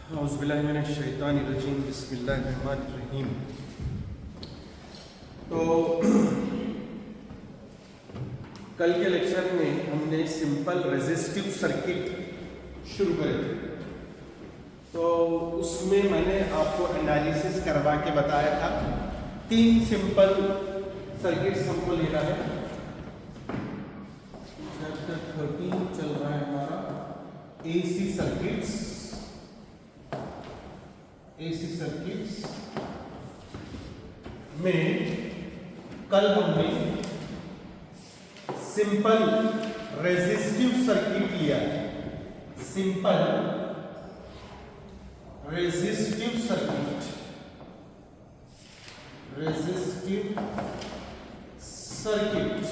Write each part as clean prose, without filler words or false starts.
औज़ुबिल्लाहिमिनश्शैतानिर्रजीम बिस्मिल्लाहिर्रहमानिर्रहीम। तो कल के लेक्चर में हमने सिंपल रेजिस्टिव सर्किट शुरू करे थे। तो उसमें मैंने आपको एनालिसिस करवा के बताया था। 3 सिंपल सर्किट्स हमको लेना है। चैप्टर 13 चल रहा है हमारा एसी सर्किट्स। एसी सर्किट्स में कल हमने सिंपल रेजिस्टिव सर्किट लिया है। Simple resistive circuit, resistive circuit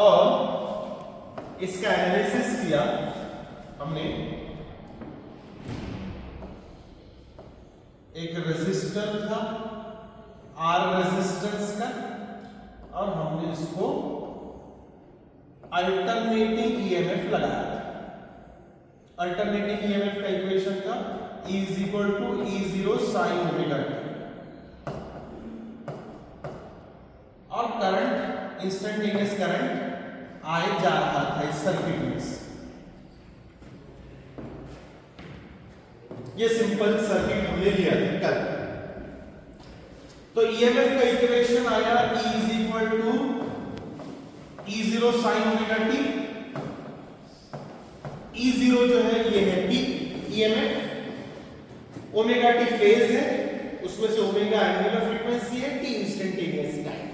और इसका एनालिसिस किया हमने। एक रेजिस्टर था आर रेजिस्टेंस का और हमने इसको अल्टरनेटिंग ईएमएफ लगाया था। अल्टरनेटिंग ईएमएफ का इक्वेशन था E = E0 sin omega t और करंट इंस्टेंटेनियस करंट आए जा रहा था इस सर्किट में से। ये सिंपल सर्किट हमने लिया था कल। तो ईएमएफ का इक्वेशन आया E = E0 sin omega t। E0 जो है ये है peak EMF, omega t phase है, उसमें से ओमेगा एंगुलर फ्रीक्वेंसी है, t इंस्टेंटेनियस टाइम।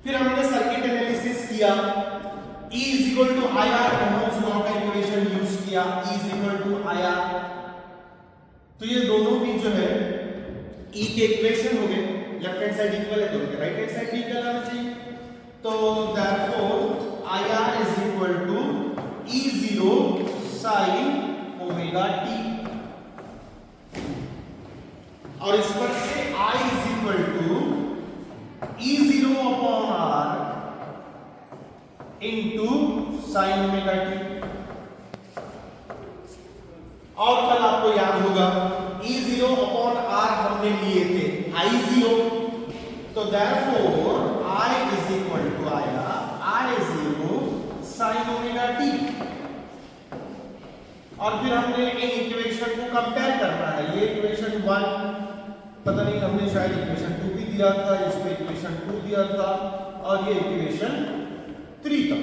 फिर हमने सर्किट एनालिसिस किया। E = IR ओहम्स लॉ का इक्वेशन यूज किया। E = IR। तो ये दोनों भी जो है E के इक्वेशन हो गए। लेफ्ट हैंड साइड इक्वल है, दोनों के राइट हैंड साइड भी इक्वल आना चाहिए। तो therefore IR = E0 sin omega t और इस पर से I = E0/R into sin omega t। और कल आपको याद होगा E0/R हमने लिए थे I0। तो therefore I = I0 sin omega t। और फिर हमने इन इक्वेशन को कंपेयर करना है। ये इक्वेशन 1 पता नहीं, हमने शायद इक्वेशन 2 भी दिया था, इसमें इक्वेशन 2 दिया था और ये इक्वेशन 3 था।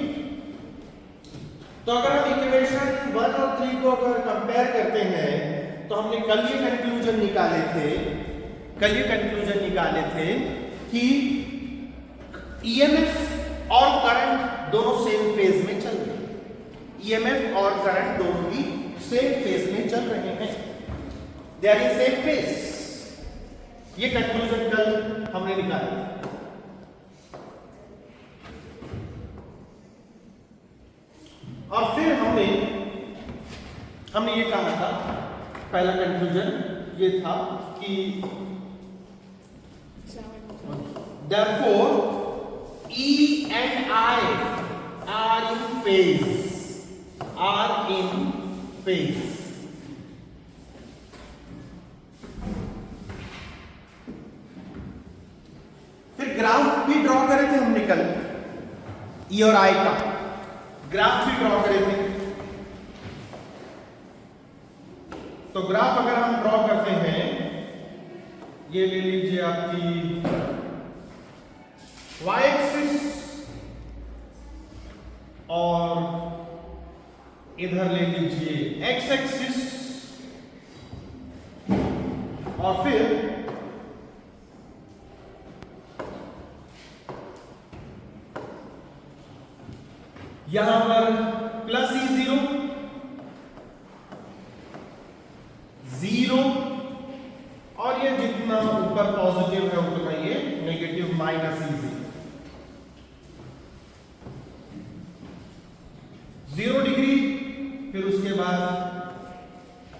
तो अगर हम इक्वेशन 1 और 3 को अगर कंपेयर करते हैं तो हमने कल ये कंक्लूजन निकाले थे कि ईएमएफ और करंट दोनों सेम फेज में चल रहे हैं। ईएमएफ और करंट दोनों भी सेम फेज में चल रहे हैं। They are in same phase. ये कंक्लूजन कल हमने निकाला। और फिर हमने ये कहा था, पहला कंक्लूजन ये था कि therefore E and I are in phase। फिर ग्राफ भी ड्रॉ करे थे हमने कल, E और I का ग्राफ भी ड्रॉ करे थे। तो ग्राफ अगर हम ड्रॉ करते हैं, ये ले लीजिए आपकी y एक्सिस और इधर ले लीजिए x एक्सिस और फिर यहां पर प्लस E0 0 और ये जितना ऊपर पॉजिटिव है उतना ये नेगेटिव माइनस E0। 0 डिग्री, फिर उसके बाद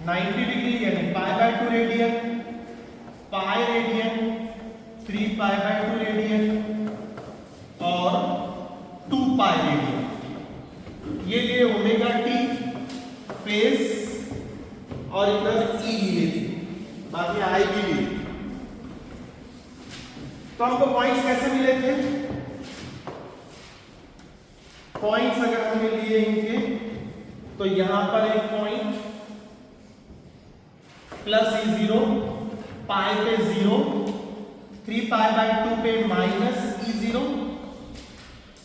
90 डिग्री यानी π/2 रेडियन, पाई रेडियन, 3π/2 रेडियन और 2 पाई रेडियन। पॉइंट्स कैसे मिले थे? पॉइंट्स अगर हमने लिए इनके, तो यहां पर एक पॉइंट प्लस E0, पाई पे 0, 3π/2 पे माइनस E0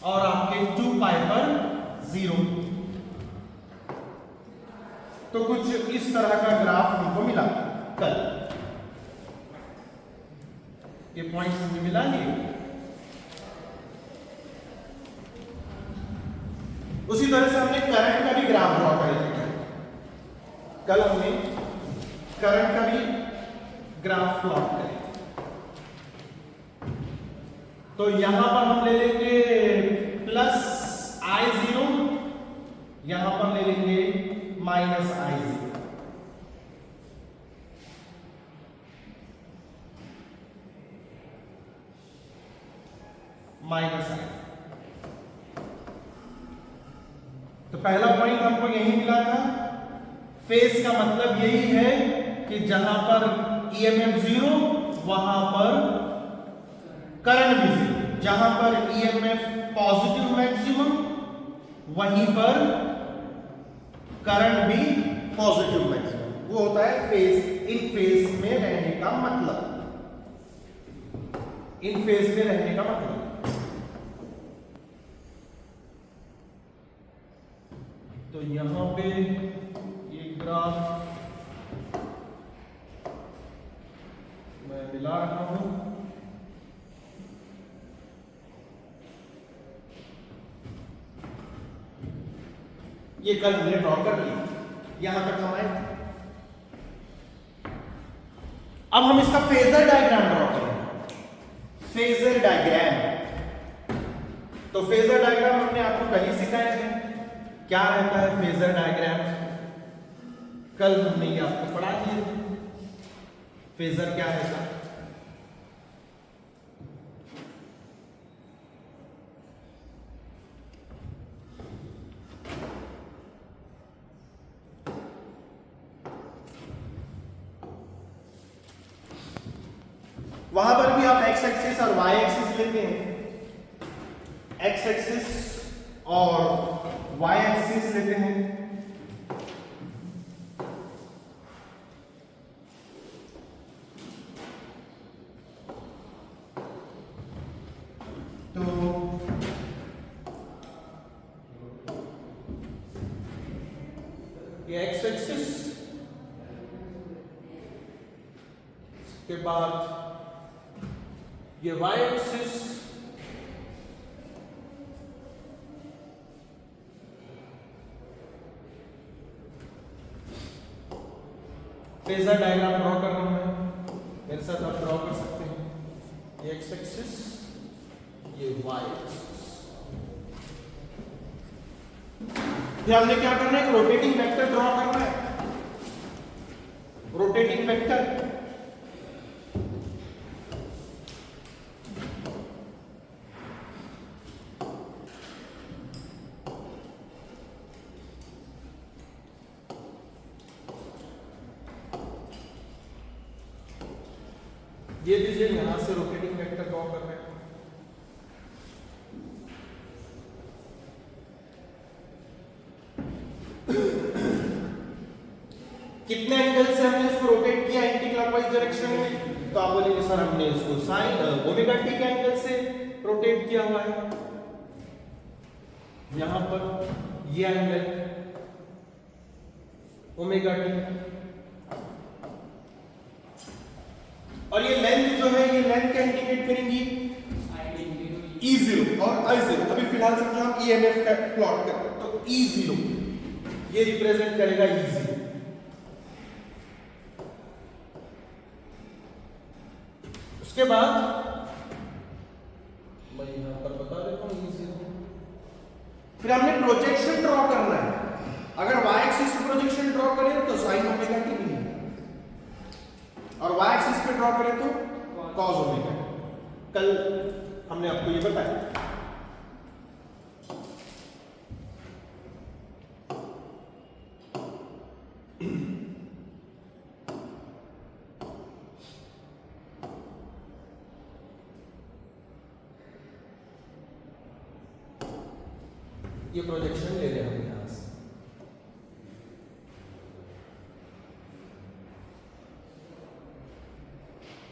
और आपके 2 पाई पर 0। तो कुछ इस तरह का ग्राफ हमको मिला कल। ये पॉइंट्स हमें मिला नहीं। उसी तरह से हमने करंट का भी ग्राफ ड्रॉ किया था कल। हमने करंट का भी ग्राफ प्लॉट करें, तो यहां पर हम ले लेंगे प्लस I0, यहां पर ले लेंगे माइनस I0। Minus I। तो पहला पॉइंट हमको यही मिला था। फेज का मतलब यही है कि जहां पर EMF 0 वहां पर करंट भी 0, जहां पर EMF पॉजिटिव मैक्सिमम वहीं पर करंट भी पॉजिटिव मैक्सिमम। वो होता है फेज। इन फेज में रहने का मतलब, इन फेज में रहने का मतलब। तो यहां पे ये ग्राफ मैं मिला रहा हूं। ये कल हमने ड्रॉ कर लिया, यहां तक हम आए। अब हम इसका फेजर डायग्राम ड्रॉ करेंगे। फेजर डायग्राम, तो फेजर डायग्राम हमने आपको कल ही सिखाया है। क्या रहता है फेजर डायग्राम? कल हमने ये आपको पढ़ा दिया। फेजर क्या रहता है? वहां पर भी आप एक्स एक्सिस और वाई एक्सिस लेते हैं। एक्स एक्सिस और वाई एक्सिस लेते हैं। तो ये एक्स एक्सिस के बाद ये y axis, phasor diagram draw करना है, मेरे साथ आप ड्रॉ कर सकते हैं। ये x एक्सिस, ये y एक्सिस। फिर हमने क्या करना है? रोटेटिंग वेक्टर ड्रॉ करना है। रोटेटिंग वेक्टर ये दीजिए, यहां से रोटेटिंग वेक्टर ड्रॉ कर रहे हैं। कितने एंगल से हमने इसको रोटेट किया एंटी क्लॉकवाइज डायरेक्शन में? तो आप बोलेंगे सर हमने इसको साइन ओमेगा टी के एंगल से रोटेट किया हुआ है। यहां पर ये एंगल ओमेगा टी, और ये लेंथ जो है, ये लेंथ क्या इंडिकेट करेंगी? E0 और I0। अभी फिलहाल समझो हम EMF का प्लॉट करें, तो E0 ये रिप्रेजेंट करेगा E0। उसके बाद मैं यहां पर बता देता हूं E0। फिर हमने प्रोजेक्शन ड्रॉ करना है। अगर y एक्सिस पे प्रोजेक्शन ड्रॉ करें तो sin ओमेगा टी मिलेगा, और y एक्सिस पे ड्रॉ करें तो cos ओमेगा। कल हमने आपको ये बताया। ये प्रोजेक्शन ले लें हम यहां से।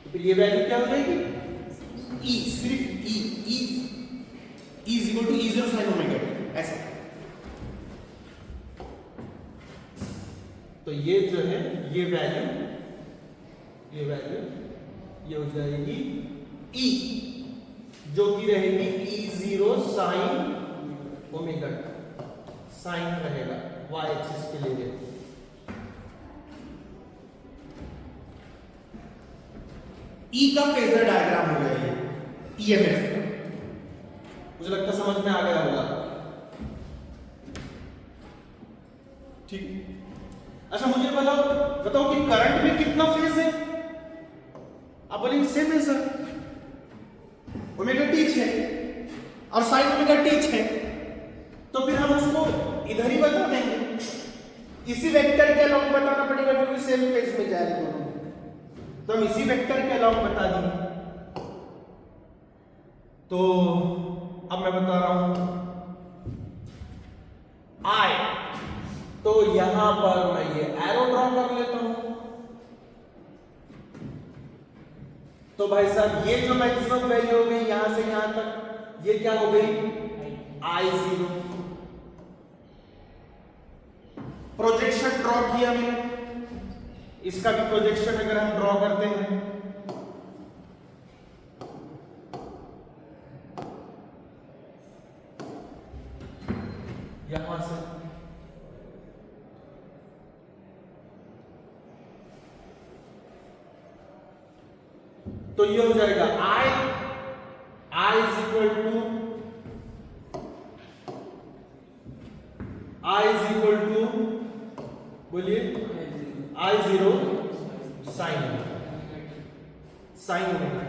तो फिर ये वैल्यू क्या हो जाएगी? E, सिर्फ E is equal to E0 sin omega t, ऐसा। तो ये जो है ये वैल्यू ये हो जाएगी E, जो कि रहेगी E0 sin omega t, sine रहेगा y एक्सिस पे ले गए। E का फेजर डायग्राम हो गया ये EMF का। मुझे लगता समझ में आ गया होगा, ठीक है। अच्छा मुझे बताओ कि करंट में कितना फेज है? आप बोलेंगे सेम है सर, ओमेगा टी है और साइन ओमेगा टी है, तो फिर हम उसको इधर ही बता देंगे, इसी वेक्टर के अलाउंग बताना पड़ेगा क्योंकि सेम फेज में जा रहे दोनों, तो हम इसी वेक्टर के अलाउंग बता देंगे। तो अब मैं बता रहा हूं I, तो यहां पर मैं ये एरो ड्रॉ कर लेता हूं। तो भाई साहब ये जो मैक्सिमम वैल्यू हो गई यहां से यहां तक, ये क्या हो गई? I0। प्रोजेक्शन ड्रॉ किया मैंने, इसका भी प्रोजेक्शन अगर हम ड्रॉ करते हैं यहां से, तो ये हो जाएगा I इज इक्वल टू बोलिए I0 साइन ओमेगा।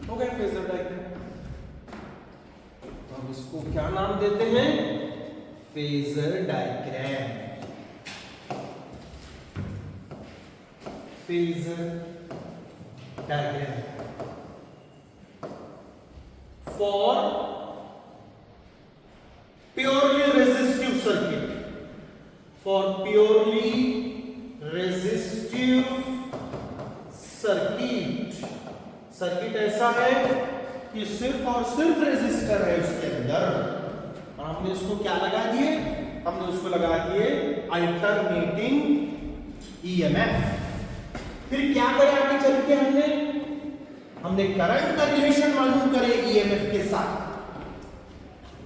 हो गया फेजर डायग्राम। तो हम इसको क्या नाम देते हैं? Phasor diagram. Phasor diagram for purely resistive circuit, for purely resistive circuit. Circuit ऐसा है कि सिर्फ और सिर्फ रेजिस्टर है उसके अंदर, और हमने उसको क्या लगा दिए? हमने उसको लगा दिए अल्टरनेटिंग EMF। फिर क्या करें आगे चल के? हमने करंट का रिलेशन मालूम करे EMF के साथ।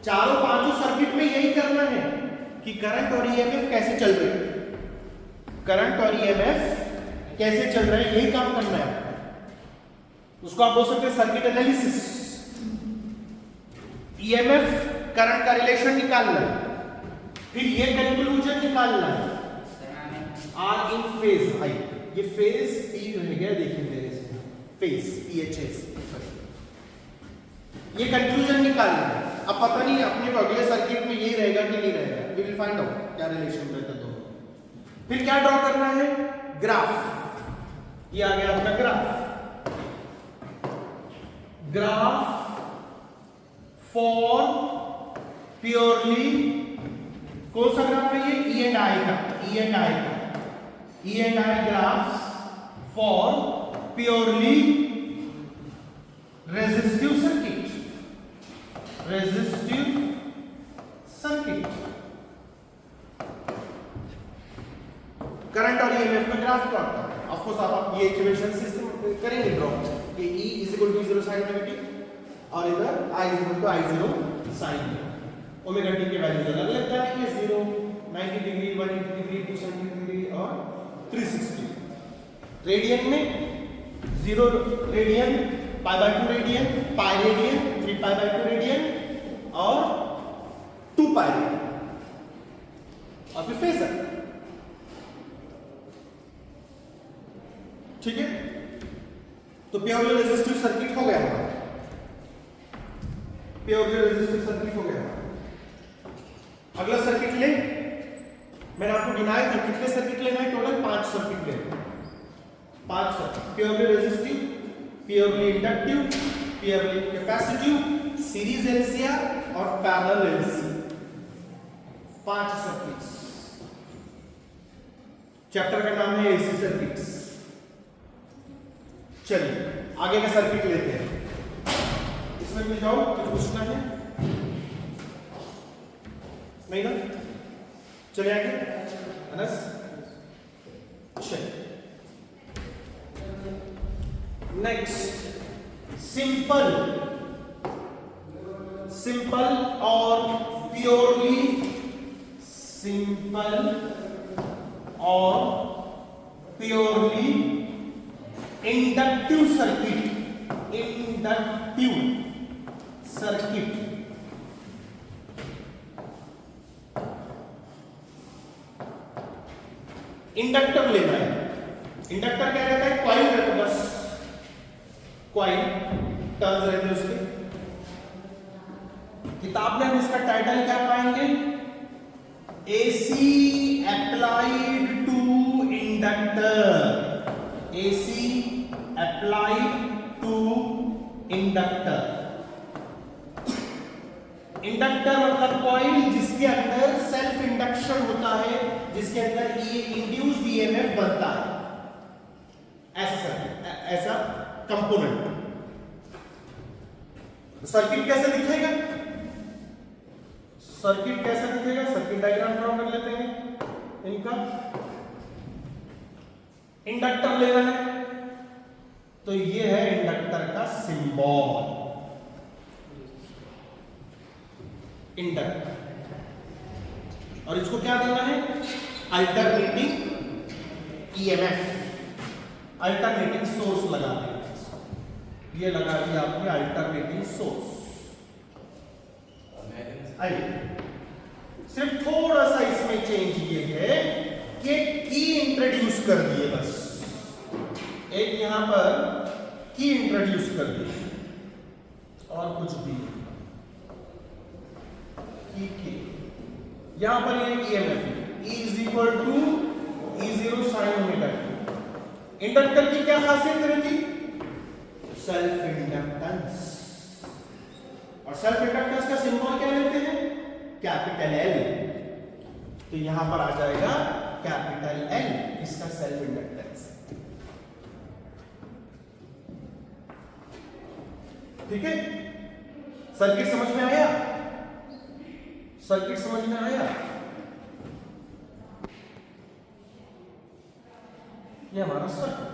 चारों पांचों सर्किट में यही करना है कि करंट और EMF कैसे चल रहे हैं, करंट और EMF कैसे चल रहे हैं, यही काम करना है। उसको आप बोल सकते हैं सर्किट एनालिसिस। EMF करंट का रिलेशन निकालना है, फिर ये कंक्लूजन निकालना है आर इन फेज। आई ये फेज P रह गया, देखिए मेरे से फेज PHS, ये कंक्लूजन निकालना है। अब पता नहीं अपने को अगले सर्किट में यही रहेगा कि नहीं रहेगा, वी विल फाइंड आउट क्या रिलेशन रहता है दोनों। फिर क्या ड्रॉ करना है? ग्राफ। ये आ गया अपना ग्राफ फॉर प्योरली, कौन सा ग्राफ है ये? E and I graph for purely resistive circuit. Current और EMF का ग्राफ प्लॉट करना है। ऑफ कोर्स आप ये इक्वेशन सिस्टम करेंगे ड्रॉ कि E is equal to 0 sin omega t और इधर I is equal to I0 sin omega t के वैल्यूज अलग अलग जाएंगे, 0, 90 डिग्री, 180 डिग्री, 270 डिग्री और 360। रेडियन में 0 रेडियन, π/2 रेडियन, π रेडियन, 3π/2 रेडियन और 2π रेडियन, और फिर फेजर। ठीक है, तो प्योरली रेजिस्टिव सर्किट हो गया हमारा, प्योरली रेजिस्टिव सर्किट हो गया हमारा। अगला सर्किट ले, मैंने आपको गिनाया था कितने सर्किट लेना है, टोटल 5 सर्किट लेना है। 5 circuit, purely resistive, purely inductive, purely capacitive, series LCR और पैरेलल एलसीआर, 5 सर्किट्स। चैप्टर का नाम है एसी सर्किट्स। चलिए आगे का सर्किट लेते हैं, इसमें मिल जाओ तो पूछना है नहीं ना? चले आगे अनस। चलिए नेक्स्ट, सिंपल और प्योरली, सिंपल और प्योरली इंडक्टिव सर्किट, इंडक्टर लेना है। इंडक्टर क्या रहता है, कॉइल रहता है, बस कॉइल टर्न्स रहते हैं उसके। किताब में हम इसका टाइटल क्या पाएंगे, AC applied to inductor, AC applied to inductor. Inductor मतलब कॉइल जिसके अंदर सेल्फ इंडक्शन होता है, जिसके अंदर ये इंड्यूस्ड ईएमएफ बनता है, ऐसा कंपोनेंट। सर्किट कैसे दिखेगा, सर्किट कैसे दिखेगा, सर्किट डायग्राम ड्रॉ कर लेते हैं इनका। इंडक्टर लेना है तो ये है इंडक्टर का सिंबल, इंडक्टर, और इसको क्या देना है, अल्टरनेटिंग ईएमएफ, अल्टरनेटिंग सोर्स लगा देना। ये लगा दिया आपने अल्टरनेटिंग सोर्स। सिर्फ थोड़ा सा इसमें चेंज ये है कि की इंट्रोड्यूस कर दिए, बस एक यहां पर की इंट्रोड्यूस कर दिए और कुछ भी की। यहां पर ये EMF E is equal to E0 sine omega t। Inductor की क्या खासियत रहती, सेल्फ इंडक्टेंस, और सेल्फ इंडक्टेंस का सिंबल क्या लेते हैं, कैपिटल L। तो यहां पर आ जाएगा कैपिटल L, इसका सेल्फ इंडक्टेंस। ठीक है, सर्किट समझ में आया, सर्किट समझ में आया। ये हमारा सर्किट।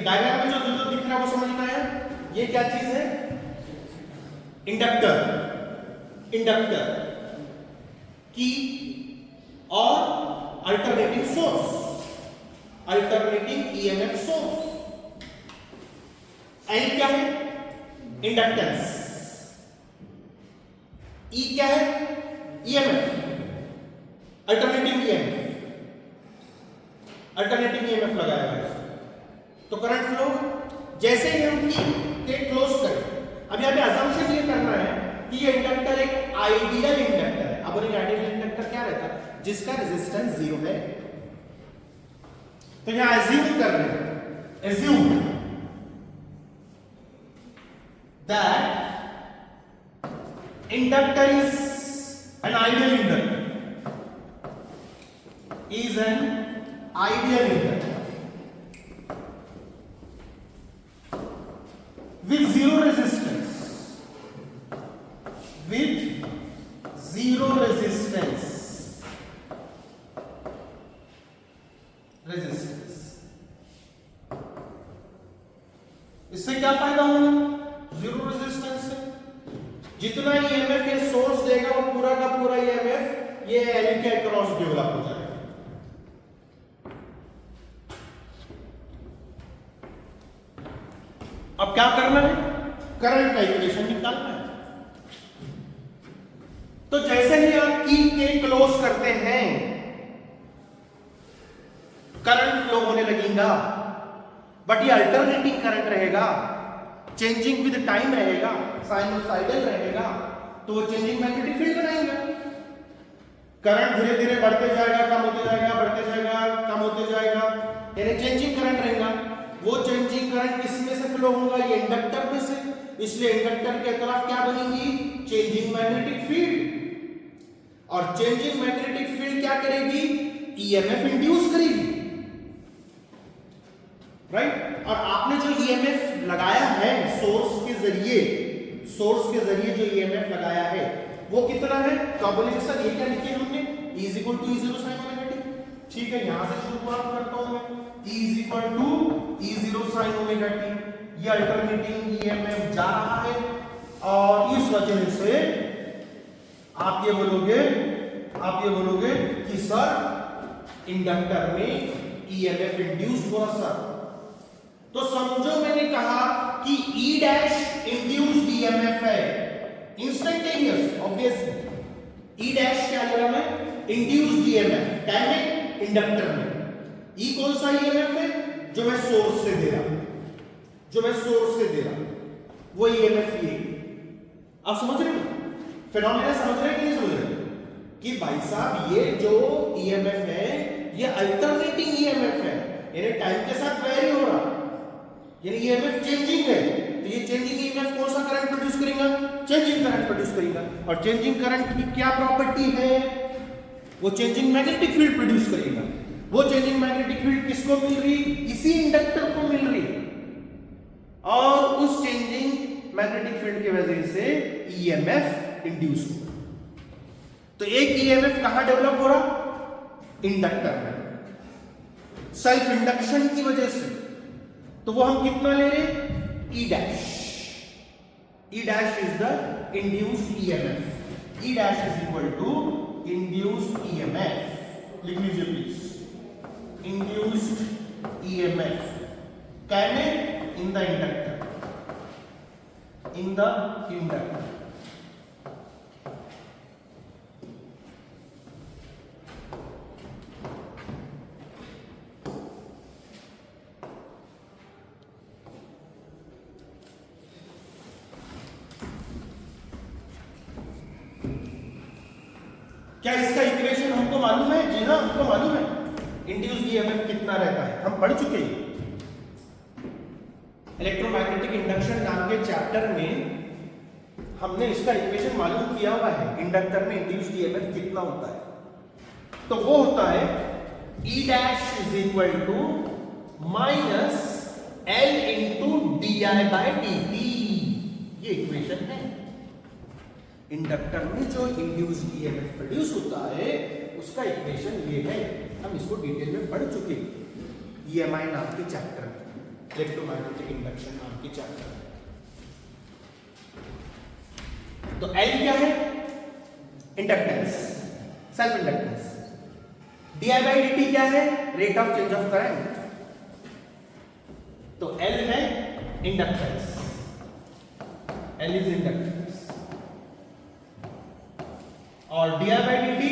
डायग्राम में जो दिख रहा है वो समझ में आया। ये क्या चीज है, इंडक्टर, इंडक्टर की और alternating source, alternating EMF source. L क्या है, इंडक्टेंस, ई क्या है, EMF, alternating EMF, alternating EMF लगाया है। तो करंट फ्लो जैसे ही हम की क्लोज करें, अब यहां पे अजम्पशन ये करना है कि ये इंडक्टर एक आइडियल इंडक्टर है। अब एक आइडियल इंडक्टर क्या रहता है, जिसका रेजिस्टेंस 0 है। तो यहां एज्यूम कर रहे हैं, assume that inductor is an ideal inductor, is an ideal inductor with zero resistance, with zero resistance, इससे क्या फायदा होगा, जीरो रेजिस्टेंस से जितना ईएमएफ ये सोर्स देगा वो पूरा का पूरा ईएमएफ ये एल के अक्रॉस डेवलप हो जाएगा। अब क्या करना है, करंट का इक्वेशन निकालना है। तो जैसे ही आप की के क्लोज करते हैं करंट फ्लो होने लगेगा, बट ये अल्टरनेटिंग करंट रहेगा, चेंजिंग विद टाइम रहेगा, साइनोसाइडल रहेगा, तो वो चेंजिंग मैग्नेटिक फील्ड बनाएगा। करंट धीरे धीरे बढ़ते जाएगा, कम होते जाएगा, बढ़ते जाएगा, कम होते जाएगा, यानी चेंजिंग करंट रहेगा। वो चेंजिंग करंट किसमें से फ्लो होगा? ये इंडक्टर में से, इसलिए इंडक्टर के तरफ क्या बनेगी? Changing magnetic field. और चेंजिंग मैग्नेटिक फील्ड क्या करेगी? ईएमएफ इंड्यूस करेगी, राइट। और आपने जो ईएमएफ लगाया है सोर्स के जरिए जो ईएमएफ लगाया है वो कितना है? तो आप बोलेंगे सर ये क्या लिखे हमने? E = E0 sin omega t। ठीक है, यहां से शुरुआत करता हूं मैं। E = E0 sin omega t। ये अल्टरनेटिंग ईएमएफ जा रहा है और इस वजह से आप ये बोलोगे कि सर इंडक्टर में ईएमएफ इंड्यूस्ड हुआ सर। तो समझो मैंने कहा कि E डैश इंड्यूस्ड ईएमएफ है, इंस्टेंटेनियस, ऑब्वियसली। E डैश क्या ले रहा मैं? इंड्यूस्ड ईएमएफ, टाइम में, इंडक्टर में। E कौन सा ईएमएफ है? जो मैं सोर्स से दे रहा वो ईएमएफ ये। आप समझ रहे हो फिनोमेना? समझ रहे कि नहीं समझ रहे? कि भाई साहब ये जो ईएमएफ है ये अल्टरनेटिंग ईएमएफ है, यानी टाइम के साथ वेरी हो रहा, यानी ईएमएफ चेंजिंग है। तो ये चेंजिंग ईएमएफ कौन सा करंट प्रोड्यूस करेगा? चेंजिंग करंट प्रोड्यूस करेगा। और चेंजिंग करंट की क्या प्रॉपर्टी है? वो चेंजिंग मैग्नेटिक फील्ड प्रोड्यूस करेगा। वो चेंजिंग मैग्नेटिक फील्ड किसको मिल रही? इसी इंडक्टर को मिल रही, और उस चेंजिंग मैग्नेटिक फील्ड की वजह से ईएमएफ इंड्यूस हो। तो एक ईएमएफ कहां डेवलप हो रहा? इंडक्टर में, सेल्फ इंडक्शन की वजह से। तो वो हम कितना ले रहे? E dash. E dash is the induced EMF. E dash is equal to induced EMF. लिख लीजिए please, induced EMF can in the inductor, क्या इसका इक्वेशन हमको मालूम है? जी हाँ, हमको मालूम है इंड्यूस्ड ईएमएफ कितना रहता है, हम पढ़ चुके हैं। इलेक्ट्रोमैग्नेटिक इंडक्शन नाम के चैप्टर में हमने इसका इक्वेशन मालूम किया हुआ है, इंडक्टर में इंड्यूस्ड ईएमएफ कितना होता है। तो वो होता है E dash is equal to minus L into di/dt। ये इक्वेशन है। इंडक्टर में जो इंड्यूस्ड ईएमएफ प्रोड्यूस होता है उसका इक्वेशन ये है, हम इसको डिटेल में पढ़ चुके हैं EMI नाम के चैप्टर में, इलेक्ट्रोमैग्नेटिक इंडक्शन नाम के चैप्टर में। तो L क्या है? Inductance, self inductance. di/dt क्या है? Rate of change of current. तो L है इंडक्टेंस, L इज इंडक्टेंस, और di/dt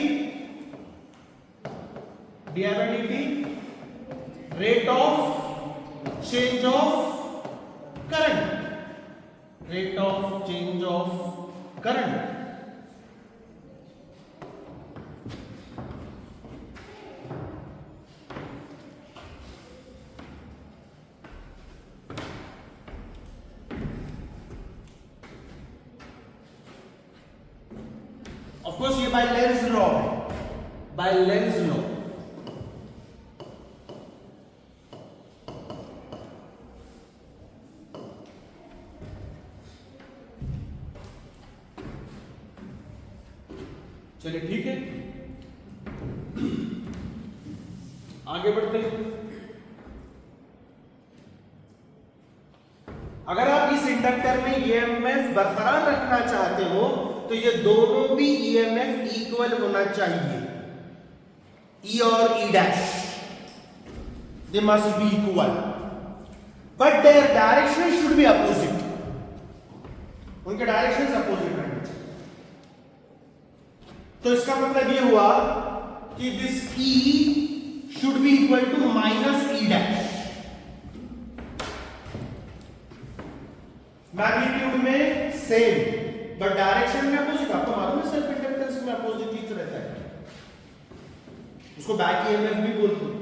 rate of change of current, rate of change of current. Of course ये बाय लेंज लॉ है, bye Lenz law. चलिए ठीक है, आगे बढ़ते हैं। अगर आप इस इंडक्टर में ईएमएफ बरकरार रखना चाहते हो तो ये दोनों भी ईएमएफ इक्वल होना चाहिए, E और E dash, they must be equal, but their direction should be opposite, उनके डायरेक्शन अपोजिट रहने चाहिए। तो इसका मतलब ये हुआ कि this E should be equal to minus E dash, magnitude में सेम बट डायरेक्शन में अपोजिट। आपको मालूम है सेल्फ इंडक्टेंस में अपोजिट ही तो रहता है, उसको बैक ईएमएफ भी बोलते हैं।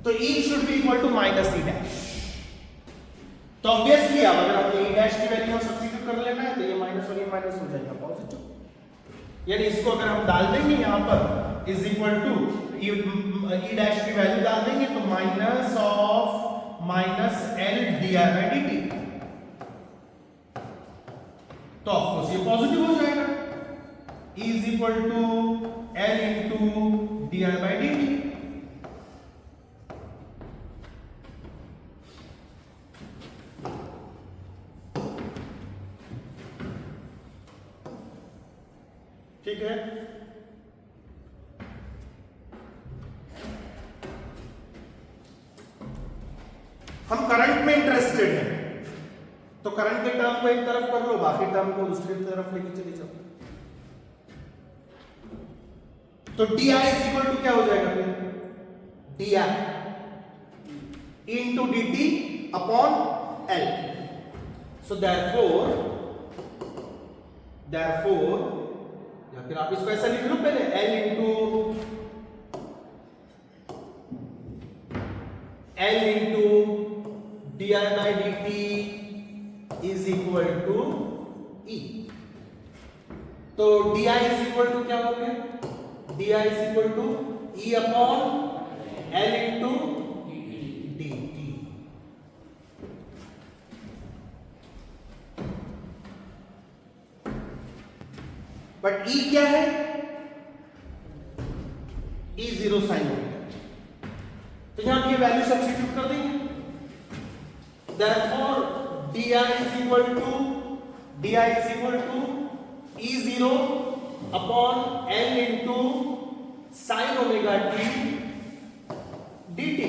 तो E should be equal to minus E dash। तो ऑब्वियसली अब अगर आपको E dash की वैल्यू सब्स्टिट्यूट कर लेना है तो ये माइनस और ये माइनस हो जाएगा पॉजिटिव, यानी इसको अगर हम डाल देंगे यहाँ पर is equal to E dash की वैल्यू डाल देंगे तो minus of minus L dI by dt, तो ऑफकोर्स ये पॉजिटिव हो जाएगा। E is equal to L into di by dt। ठीक है, हम करंट में इंटरेस्टेड हैं तो करंट के टर्म को एक तरफ कर लो, बाकी टर्म को दूसरी तरफ लेके चले जाओ। तो di इज इक्वल टू क्या हो जाएगा फिर, di into dt upon L। सो therefore या फिर आप इसको ऐसा लिख लो पहले, L into di by dt is equal to E। तो di is equal to क्या हो गया, di is equal to E upon L into dt। But E क्या है, E जीरो साइन ओमेगा, तो यहां ये वैल्यू सब्स्टिट्यूट कर देंगे। therefore di is equal to E0 upon L into sin omega t dt।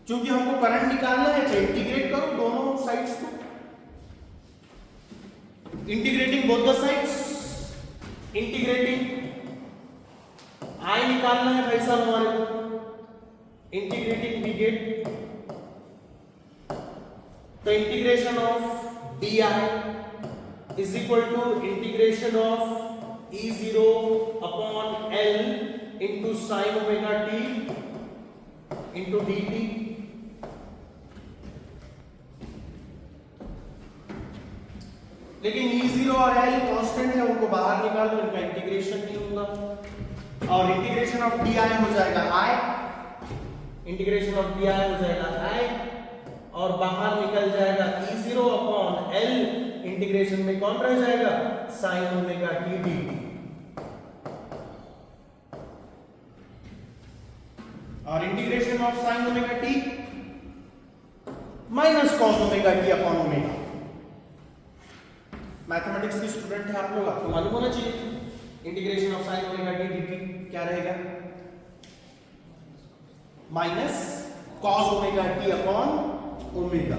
क्योंकि हमको करंट निकालना है तो इंटीग्रेट करो दोनों साइड्स को, integrating both the sides, integrating I निकालना है भाई साहब हमारे को, integrating we get the integration of di is equal to integration of E0 upon L into sine omega t into dt। लेकिन E0 और L कांस्टेंट है, उनको बाहर निकाल दो, इनका इंटीग्रेशन नहीं होगा और इंटीग्रेशन ऑफ di हो जाएगा I, इंटीग्रेशन ऑफ di हो जाएगा I और बाहर निकल जाएगा E0 अपॉन L, इंटीग्रेशन में कौन रह जाएगा, sin ओमेगा t dt। और integration of sin omega t minus cos omega t upon omega. Mathematics के स्टूडेंट हैं आप लोग, आपको मालूम होना चाहिए integration of sin omega t dt क्या रहेगा, minus cos omega t upon omega.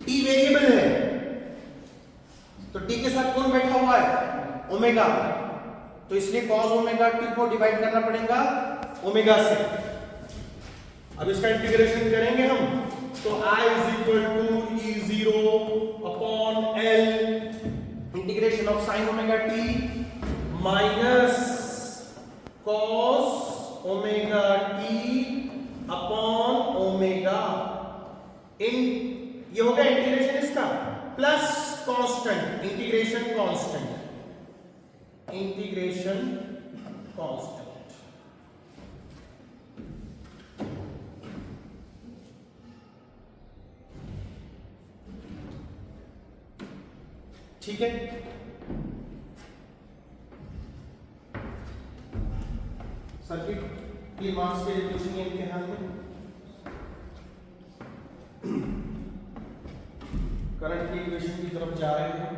t variable है तो t के साथ कौन बैठा हुआ है, ओमेगा, तो इसलिए cos ओमेगा t को डिवाइड करना पड़ेगा ओमेगा से। अब इसका इंटीग्रेशन करेंगे हम तो I is equal to E0 upon L integration of sin omega t minus cos omega t upon omega, इन ये हो गया इंटीग्रेशन इसका, plus constant, integration constant, integration constant. ठीक है, सर्किट के मार्क्स के लिए पूछेंगे इम्तिहान में। करंट की इक्वेशन की तरफ जा रहे हैं।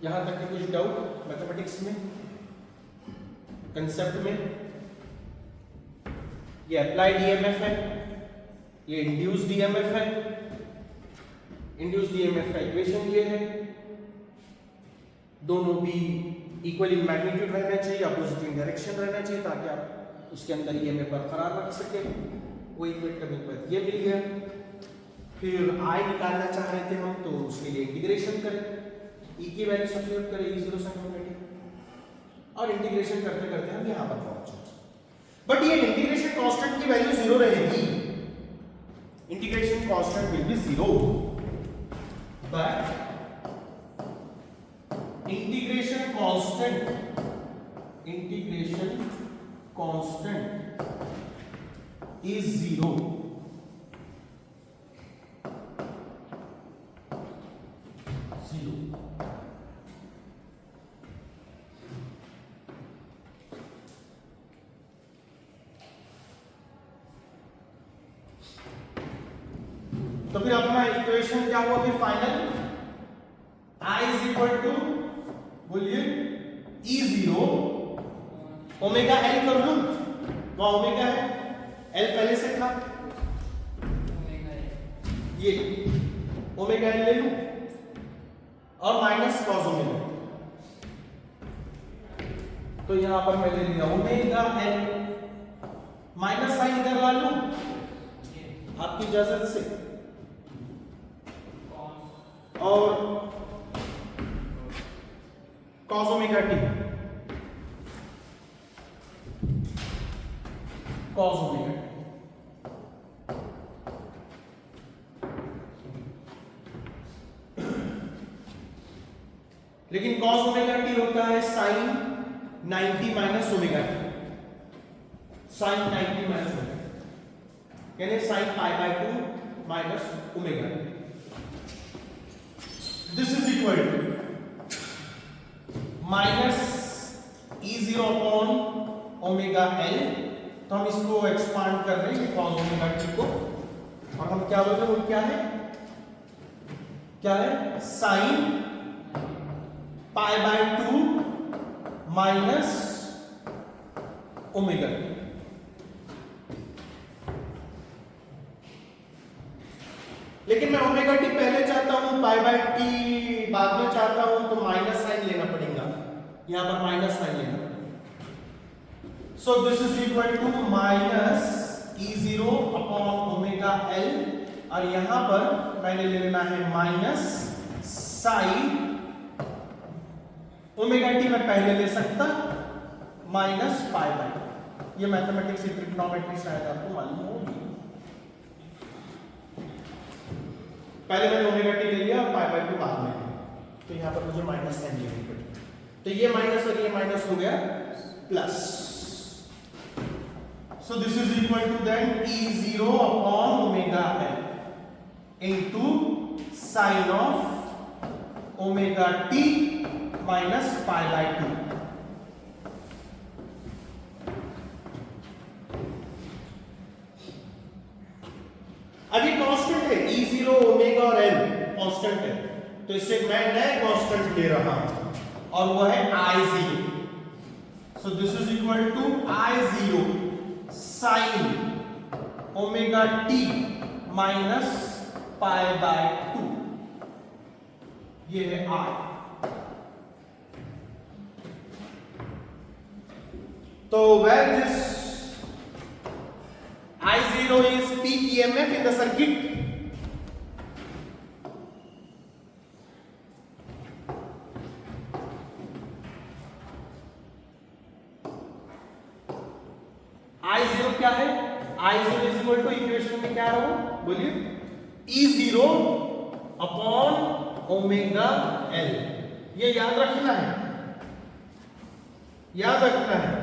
यहां तक के कुछ डाउट मैथमेटिक्स में, कंसेप्ट में? ये अप्लाइड ईएमएफ है, ये इंड्यूस्ड ईएमएफ है, इंड्यूस्ड ईएमएफ का इक्वेशन ये है, दोनों भी इक्वल इन मैग्नीट्यूड रहना चाहिए, अपोजिट इन डायरेक्शन रहना चाहिए ताकि आप उसके अंदर ईएमएफ बरकरार रख सके। वो इक्वेट करने के बाद ये मिल गया। फिर आई निकालना चाह रहे थे हम, तो उसके लिए इंटीग्रेशन करें, ई की वैल्यू सब्स्टिट्यूट करें, E0 sin ओमेगा, और इंटीग्रेशन करते करते हम यहां पर पहुंचे। बट ये इंटीग्रेशन कांस्टेंट की वैल्यू 0 रहेगी, integration constant will be 0, but integration constant is 0. तो फिर अपना इक्वेशन क्या हुआ फिर final, I is equal to बोलिए E0 ओमेगा L कर लूं, वहां ओमेगा है, L पहले से था, ये ओमेगा L ले लूं और माइनस कॉस ओमेगा, तो यहां पर मैं ले लिया ओमेगा L, माइनस साइन इधर ला लूं आपकी इजाजत से, और cos omega t, cos omega t, लेकिन कॉस ओमेगा टी होता है sine 90 minus omega t, sine 90 minus omega, यानी sine pi by 2 minus omega t. This is equal to minus E0 upon omega L, तो हम इसको expand कर रहे हैं कॉस ओमेगा टी को, और हम क्या बोलते हैं वो क्या है sign pi by 2 minus omega t. लेकिन मैं ओमेगा टी पहले चाहता हूं, पाई बाय टी बाद में चाहता हूं, तो माइनस साइन लेना पड़ेगा, यहां पर माइनस साइन लेना पड़ेगा। So this is equal to minus E0 upon omega L, और यहां पर मैंने ले लेना है माइनस साइन ओमेगा टी, मैं पहले ले सकता माइनस पाई बाय, ये मैथमेटिक्स ट्रिग्नोमेट्री शायद आपको मालूम होगी। पहले मैंने ओमेगा टी ले लिया और पाई बाय 2 बाद में, तो यहां पर मुझे माइनस साइन लेनी पड़ी, तो ये माइनस और ये माइनस हो गया plus. So this is equal to then E0 upon omega L into sine of omega T minus pi by 2। अब ये कांस्टेंट है, E0 ओमेगा और L कांस्टेंट है, तो इससे मैं नया कांस्टेंट ले रहा हूं और वो है I0। So this is equal to I0 sine omega T minus pi by 2, ये है I। तो where this I0 is peak EMF in the circuit, I0 क्या है, I0 is equal to equation में क्या है वो बोलिए E0 अपॉन ओमेगा L, ये याद रखना है, याद रखना है,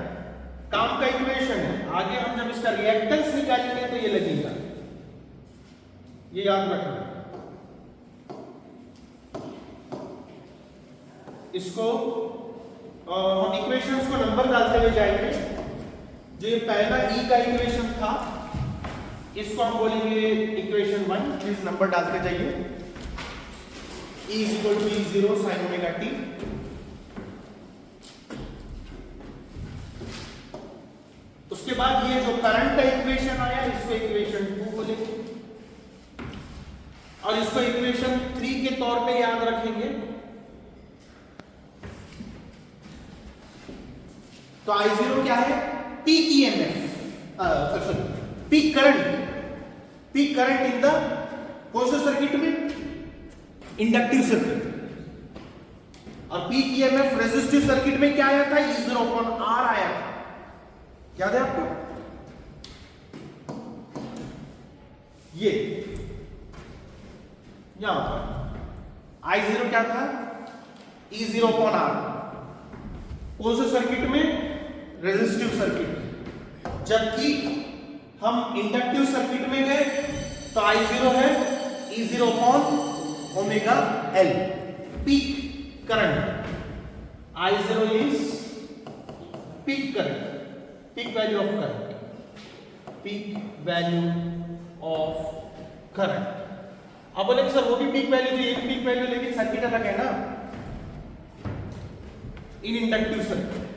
काम का इक्वेशन है। आगे हम जब इसका रिएक्टेंस निकालेंगे तो ये लगेगा, ये याद रखना। इसको हम इक्वेशंस को नंबर डालते हुए जाएंगे। जो ये पहला E का इक्वेशन था, इसको हम बोलेंगे इक्वेशन 1, प्लीज नंबर डालते जाइए। E is equal to E0 sin omega T, उसके बाद ये जो करंट का इक्वेशन आया इसको इक्वेशन 2 बोलेंगे, और इसको इक्वेशन तौर पे याद रखेंगे तो I0 क्या है? Peak EMF, peak current in the कौन से सर्किट में? Inductive circuit. और पीक ईएमएफ रेजिस्टिव सर्किट में क्या आया था? E0/R आया था। याद है आपको? ये यहां पर I0 क्या था? E0/R। कौन से सर्किट में? Resistive circuit. जबकि हम इंडक्टिव सर्किट में गए तो I0 है E0/ωL, peak current. I0 is peak current, peak value of current, peak value of current। अब बोलेंगे सर वो भी पीक वैल्यू, तो ये भी पीक वैल्यू, लेकिन सर्किट अलग है ना। इन इंडक्टिव सर्किट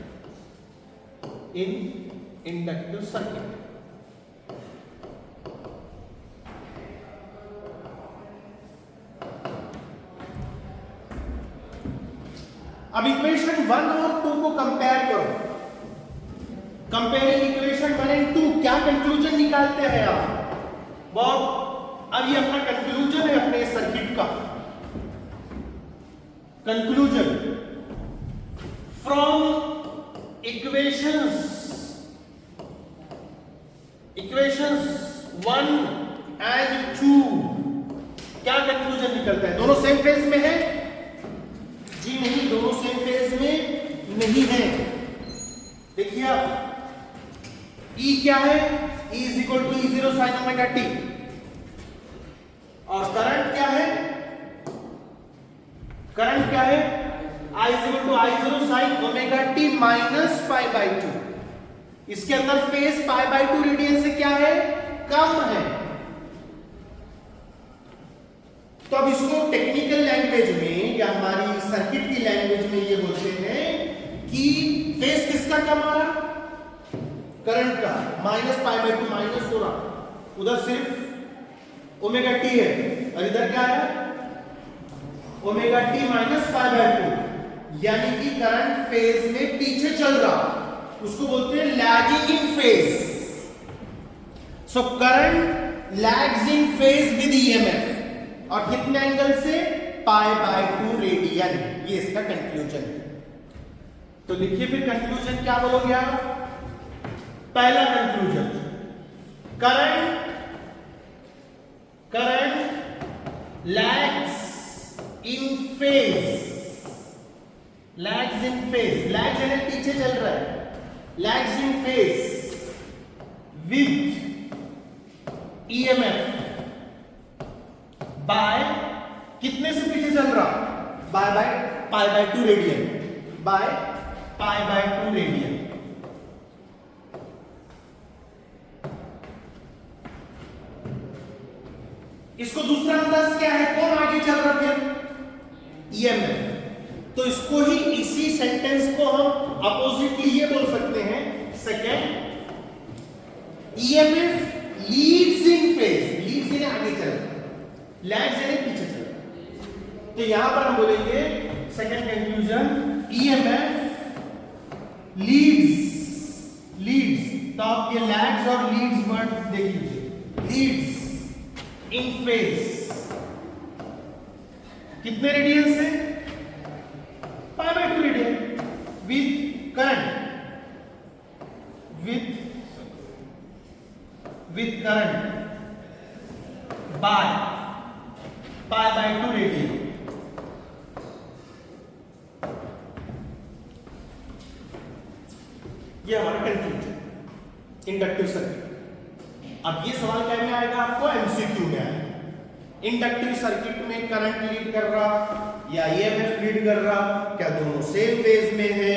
अब इक्वेशन 1 और 2 को कंपेयर करो। कंपेयरिंग इक्वेशन 1 एंड 2, क्या कंक्लूजन निकालते हैं आप? बहुत, अब ये अपना कंक्लूजन है अपने सर्किट का। कंक्लूजन फ्रॉम इक्वेशंस 1 एंड 2 क्या कंक्लूजन निकलता है? दोनों सेम फेज में है? जी नहीं, दोनों सेम फेज में नहीं है। देखिए आप, E क्या है? E is equal to E0 sin omega t। और करंट क्या है? करंट क्या है? I is equal to I0 sin omega t minus pi by 2। इसके अंदर फेज pi by 2 रेडियन से क्या है? कम है। तो अब इसको टेक्निकल लैंग्वेज में या हमारी सर्किट की लैंग्वेज में ये बोलते हैं कि फेज किसका कम आ रहा? करंट का। माइनस पाई बाई 2 माइनस हो रहा, उधर सिर्फ ओमेगा टी है और इधर क्या है? Omega T minus pi by 2, यानी कि करंट फेज में पीछे चल रहा, उसको बोलते हैं lagging in phase. So current lags in phase with EMF, और कितने एंगल से? Pi by 2 radian. ये इसका कंक्लूजन है। तो लिखिए फिर कंक्लूजन क्या बोलोगे आप? पहला conclusion, current lags in phase, lags in phase, lags यानी पीछे चल रहा है, lags in phase with EMF by, कितने से पीछे चल रहा? By pi by 2 radian, by pi by 2 radian. इसको दूसरा अंदाज क्या है? कौन आगे चल रहा है? ईएमएफ। तो इसको ही, इसी सेंटेंस को हम अपोजिटली ये बोल सकते हैं, second, EMF leads in phase, leads यानी आगे चल रहा, लैग्स यानी पीछे चल रहा। तो यहां पर हम बोलेंगे सेकेंड कंक्लूजन, ईएमएफ लीड्स, तो आप ये लैग्स और लीड्स वर्ड देख लीजिए। लीड्स इन फेज कितने रेडियन से? Pi by 2 radian with current, with current by pi by 2 radian. ये हमारा कंक्लूजन इंडक्टिव सर्किट। अब ये सवाल क्या में आएगा आपको? एमसीक्यू में आएगा। इंडक्टिव सर्किट में करंट लीड कर रहा या ईएमएफ लीड कर रहा, क्या दोनों सेम फेज में है,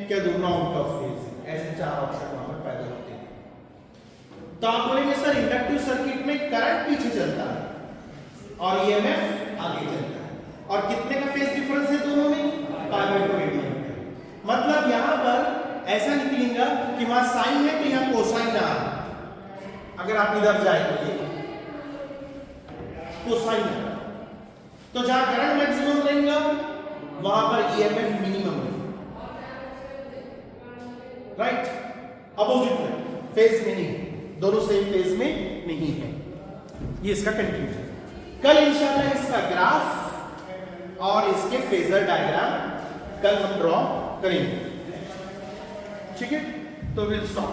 क्या दोनों आउट ऑफ फेज है? ऐसे 4 ऑप्शन वहां पर पैदा होते हैं। तो आप बोलेंगे सर इंडक्टिव सर्किट में करंट पीछे चलता है और ईएमएफ आगे चलता है, और कितने का फेज डिफरेंस है दोनों में? पाई बाय 2 रेडियन। मतलब यहां पर ऐसा निकलेगा कि वहां साइन है तो यहां कोसाइन आ रहा, अगर आप इधर जाए तो ये कोसाइन है, तो जहां करंट मैक्सिमम रहेगा वहां पर ईएमएफ मिनिमम रहेगा, राइट। अपोजिट में फेज में नहीं, दोनों सेम फेज में नहीं है। ये इसका कंक्लूजन। कल इंशाल्लाह इसका ग्राफ और इसके फेजर डायग्राम कल हम ड्रॉ करेंगे, ठीक है। तो विल स्टॉप।